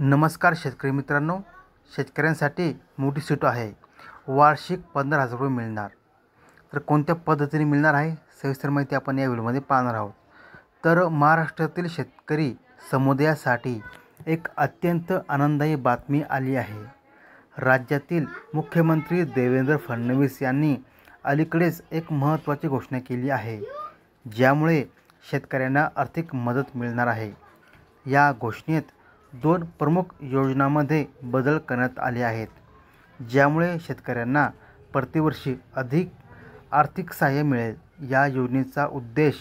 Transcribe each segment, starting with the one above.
नमस्कार शेतकरी मित्रांनो, शेतकऱ्यांसाठी मोठी सूट आहे. वार्षिक 15,000 रुपये मिळणार. तर कोणत्या पद्धतीने मिळणार आहे सविस्तर माहिती आपण या व्हिडिओमध्ये पाहणार आहोत. तर महाराष्ट्रातील शेतकरी समुदायासाठी एक अत्यंत आनंददायी बातमी आली आहे. राज्यातील मुख्यमंत्री देवेंद्र फडणवीस यांनी अलीकडेच एक महत्त्वाची घोषणा केली आहे, ज्यामुळे शेतकऱ्यांना आर्थिक मदत मिळणार आहे. या घोषणेत 2 प्रमुख योजनांमध्ये बदल करण्यात आले आहेत, ज्यामुळे शेतकऱ्यांना प्रतिवर्षी अधिक आर्थिक सहाय्य मिळेल. या योजनेचा उद्देश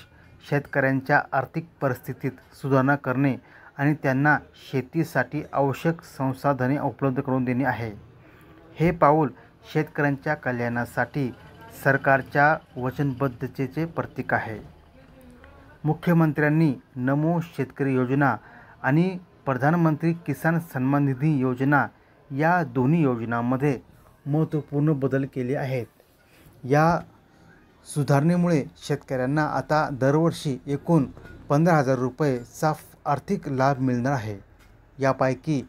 शेतकऱ्यांच्या आर्थिक परिस्थितीत सुधारणा करणे आणि त्यांना शेतीसाठी आवश्यक संसाधने उपलब्ध करून देणे आहे. हे पाऊल शेतकऱ्यांच्या कल्याणासाठी सरकारच्या वचनबद्धतेचे प्रतीक आहे. मुख्यमंत्र्यांनी नमो शेतकरी योजना आणि प्रधानमंत्री किसान सन्मान निधी योजना या दोन्ही योजनांमध्ये महत्त्वपूर्ण बदल केले आहेत. या सुधारणेमुळे शेतकऱ्यांना आता दरवर्षी एकूण 15,000 रुपयेचा आर्थिक लाभ मिळणार आहे. यापैकी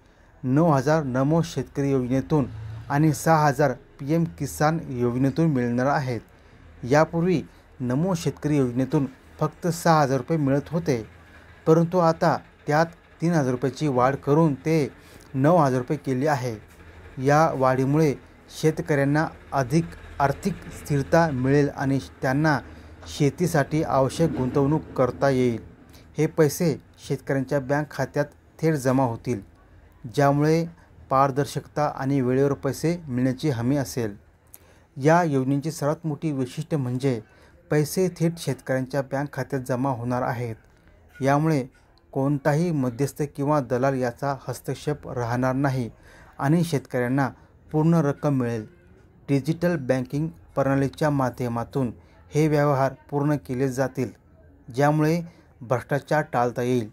9,000 नमो शेतकरी योजनेतून आणि 6,000 PM किसान योजनेतून मिळणार आहेत. यापूर्वी नमो शेतकरी योजनेतून फक्त 6,000 रुपये मिळत होते, परंतु आता त्यात 3,000 रुपयाची वाढ करून ते 9,000 रुपये केली आहे. या वाढीमुळे शेतकऱ्यांना अधिक आर्थिक स्थिरता मिळेल आणि त्यांना शेतीसाठी आवश्यक गुंतवणूक करता येईल. हे पैसे शेतकऱ्यांच्या बँक खात्यात थेट जमा होतील, ज्यामुळे पारदर्शकता आणि वेळेवर पैसे मिळण्याची हमी असेल. या योजनेची सर्वात मोठी वैशिष्ट्य म्हणजे पैसे थेट शेतकऱ्यांच्या बँक खात्यात जमा होणार आहेत. यामुळे कोणताही मध्यस्थ किंवा दलाल याचा हस्तक्षेप राहणार नाही आणि शेतकऱ्यांना पूर्ण रक्कम मिळेल. डिजिटल बँकिंग प्रणालीच्या माध्यमातून हे व्यवहार पूर्ण केले जातील, ज्यामुळे भ्रष्टाचार टाळता येईल.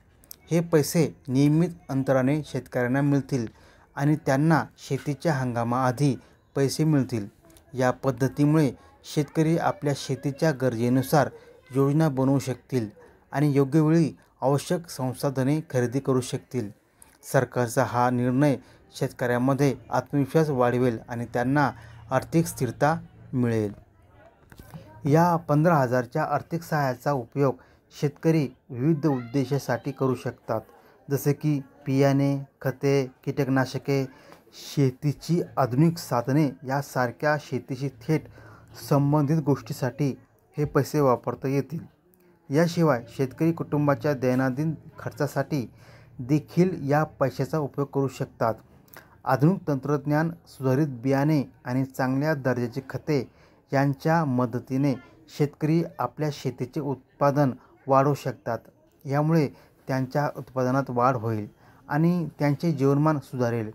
हे पैसे नियमित अंतराने शेतकऱ्यांना मिळतील आणि त्यांना शेतीच्या हंगामाआधी पैसे मिळतील. या पद्धतीमुळे शेतकरी आपल्या शेतीच्या गरजेनुसार योजना बनवू शकतील आणि योग्य वेळी आवश्यक संसाधने खरेदी करू शकतील. सरकारचा हा निर्णय शेतकऱ्यांमध्ये आत्मविश्वास वाढवेल आणि त्यांना आर्थिक स्थिरता मिळेल. या 15,000च्या आर्थिक सहाय्याचा उपयोग शेतकरी विविध उद्देशासाठी करू शकतात, जसे की बियाणे, खते, कीटकनाशके, शेतीची आधुनिक साधने यासारख्या शेतीशी थेट संबंधित गोष्टींसाठी हे पैसे वापरता येतील. याशिवाय शेतकरी कुटुंबाच्या दैनंदिन खर्चासाठी देखील या पैशाचा उपयोग करू शकतात. आधुनिक तंत्रज्ञान, सुधारित बियाणे आणि चांगल्या दर्जाची खते यांच्या मदतीने शेतकरी आपल्या शेतीचे उत्पादन वाढवू शकतात. यामुळे त्यांच्या उत्पादनात वाढ होईल आणि त्यांचे जीवनमान सुधारेल.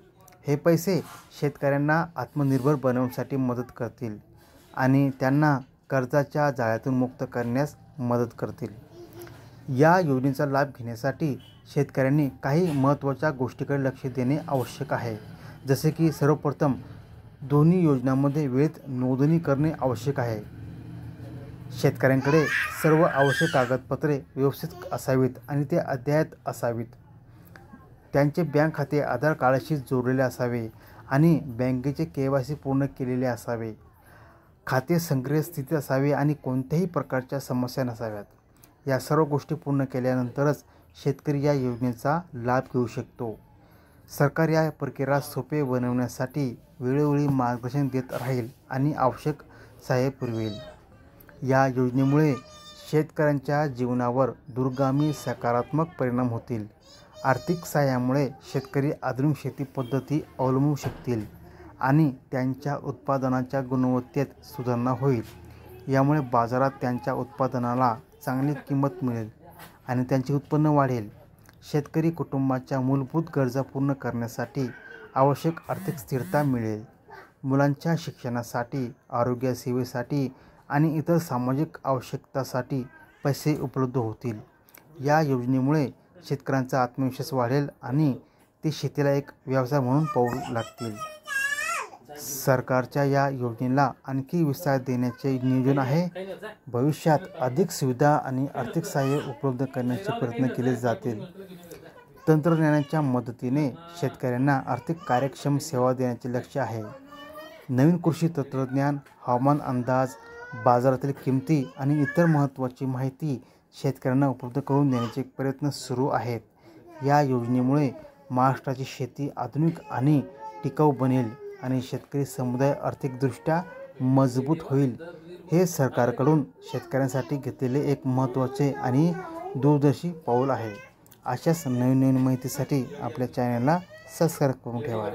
हे पैसे शेतकऱ्यांना आत्मनिर्भर बनवण्यासाठी मदत करतील आणि त्यांना कर्जाच्या जाळ्यातून मुक्त करण्यास मदत करतील. या योजनेचा लाभ घेण्यासाठी शेतकऱ्यांनी काही महत्त्वाच्या गोष्टींकडे लक्ष देणे आवश्यक आहे, जसे की सर्वप्रथम दोन्ही योजनांमध्ये वेळेत नोंदणी करणे आवश्यक आहे. शेतकऱ्यांकडे सर्व आवश्यक कागदपत्रे व्यवस्थित असावीत आणि ते अद्ययावत असावीत. त्यांचे बँक खाते आधार कार्डाशी जोडलेले असावे आणि बँकेचे KYC पूर्ण केलेले असावे. खाते सक्रिय स्थितीत असावे आणि कोणत्याही प्रकारच्या समस्या नसाव्यात. या सर्व गोष्टी पूर्ण केल्यानंतरच शेतकरी या योजनेचा लाभ घेऊ शकतो. सरकार या प्रक्रियेला सोपे बनवण्यासाठी वेळोवेळी मार्गदर्शन देत राहील आणि आवश्यक सहाय्य पुरवेल. या योजनेमुळे शेतकऱ्यांच्या जीवनावर दूरगामी सकारात्मक परिणाम होतील. आर्थिक सहाय्यामुळे शेतकरी आधुनिक शेती पद्धती अवलंबू शकतील आणि त्यांच्या उत्पादनाच्या गुणवत्तेत सुधारणा होईल. यामुळे बाजारात त्यांच्या उत्पादनाला चांगली किंमत मिळेल आणि त्यांचे उत्पन्न वाढेल. शेतकरी कुटुंबाच्या मूलभूत गरजा पूर्ण करण्यासाठी आवश्यक आर्थिक स्थिरता मिळेल. मुलांच्या शिक्षणासाठी, आरोग्य सेवेसाठी आणि इतर सामाजिक आवश्यकतांसाठी पैसे उपलब्ध होतील. या योजनेमुळे शेतकऱ्यांचा आत्मविश्वास वाढेल आणि ते शेतीला एक व्यवसाय म्हणून पाहू लागतील. सरकारच्या या योजनेला आणखी विस्तार देण्याचे नियोजन आहे. भविष्यात अधिक सुविधा आणि आर्थिक सहाय्य उपलब्ध करण्याचे प्रयत्न केले जातील. तंत्रज्ञानाच्या मदतीने शेतकऱ्यांना आर्थिक कार्यक्षम सेवा देण्याचे लक्ष्य आहे. नवीन कृषी तंत्रज्ञान, हवामान अंदाज, बाजारातील किमती आणि इतर महत्त्वाची माहिती शेतकऱ्यांना उपलब्ध करून देण्याचे प्रयत्न सुरू आहेत. या योजनेमुळे महाराष्ट्राची शेती आधुनिक आणि टिकाऊ बनेल आणि शेतकरी समुदाय आर्थिकदृष्ट्या मजबूत होईल. हे सरकारकडून शेतकऱ्यांसाठी घेतलेले एक महत्त्वाचे आणि दूरदर्शी पाऊल आहे. अशाच नवीन माहितीसाठी आपल्या चॅनलला सबस्क्राईब करून ठेवा.